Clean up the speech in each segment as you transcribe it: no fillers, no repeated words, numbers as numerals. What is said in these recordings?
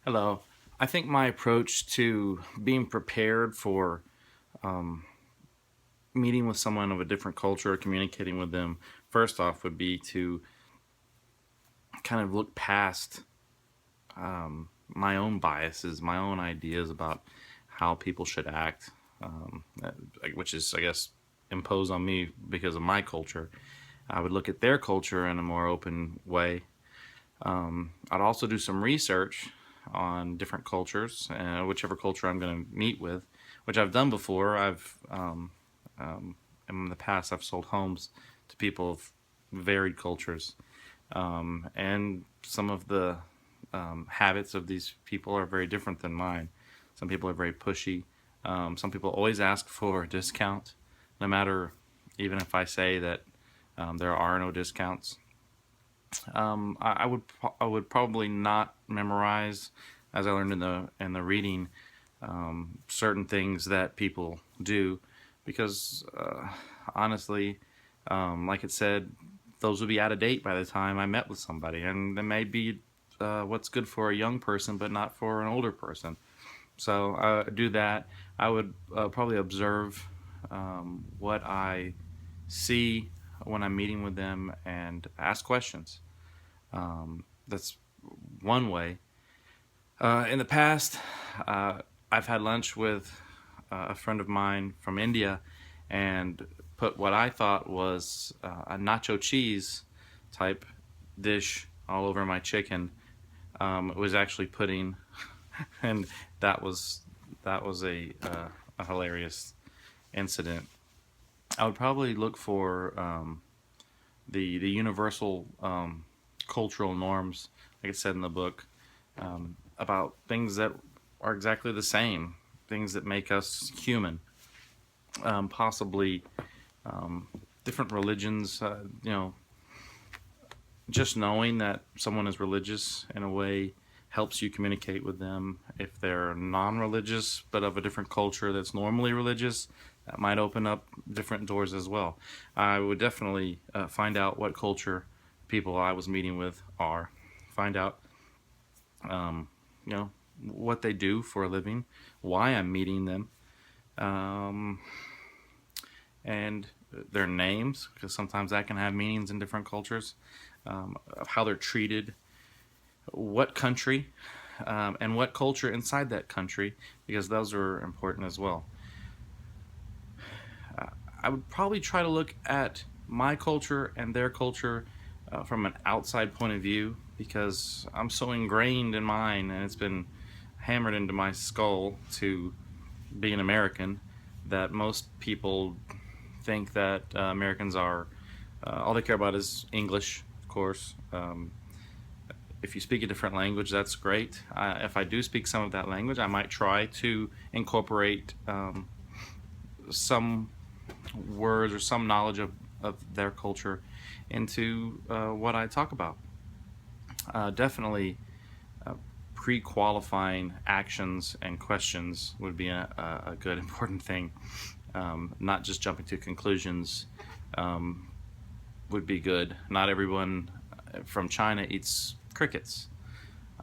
Hello. I think my approach to being prepared for um, meeting with someone of a different culture or communicating with them, first off, would be to kind of look past my own biases, my own ideas about how people should act, which is, I guess, imposed on me because of my culture. I would look at their culture in a more open way. I'd also do some research on different cultures, whichever culture I'm going to meet with, which I've done before. In the past, I've sold homes to people of varied cultures, and some of the habits of these people are very different than mine. Some people are very pushy. Some people always ask for a discount, no matter even if I say that there are no discounts. I would probably not memorize, as I learned in the reading, certain things that people do, because honestly, like it said, those would be out of date by the time I met with somebody, and they may be what's good for a young person, but not for an older person. So do that. I would probably observe what I see when I'm meeting with them and ask questions. That's one way. In the past, I've had lunch with a friend of mine from India and put what I thought was a nacho cheese type dish all over my chicken. It was actually pudding, and that was a hilarious incident. I would probably look for the universal cultural norms, like it said in the book, about things that are exactly the same, things that make us human. Possibly different religions. Just knowing that someone is religious in a way helps you communicate with them. If they're non-religious but of a different culture that's normally religious, that might open up different doors as well. I would definitely find out what culture people I was meeting with are. Find out, um, you know, what they do for a living, why I'm meeting them, um, and their names, because sometimes that can have meanings in different cultures, of how they're treated, what country, and what culture inside that country, because those are important as well. I would probably try to look at my culture and their culture from an outside point of view, because I'm so ingrained in mine and it's been hammered into my skull to be an American that most people think that Americans are all they care about is English, of course. If you speak a different language, that's great. If I do speak some of that language, I might try to incorporate some words or some knowledge of their culture into what I talk about. Definitely pre-qualifying actions and questions would be a good important thing. Not just jumping to conclusions um, would be good. Not everyone from China eats crickets,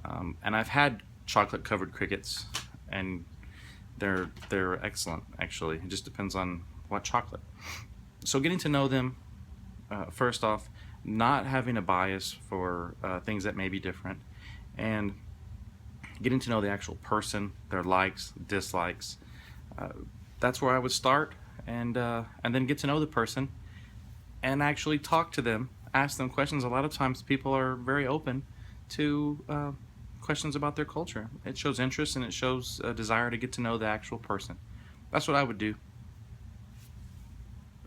and I've had chocolate covered crickets, and they're excellent. Actually, it just depends on what chocolate. So getting to know them, first off, not having a bias for things that may be different, and getting to know the actual person, their likes, dislikes. Uh, that's where I would start, and then get to know the person and actually talk to them, ask them questions. A lot of times, people are very open to questions about their culture. It shows interest and it shows a desire to get to know the actual person. That's what I would do.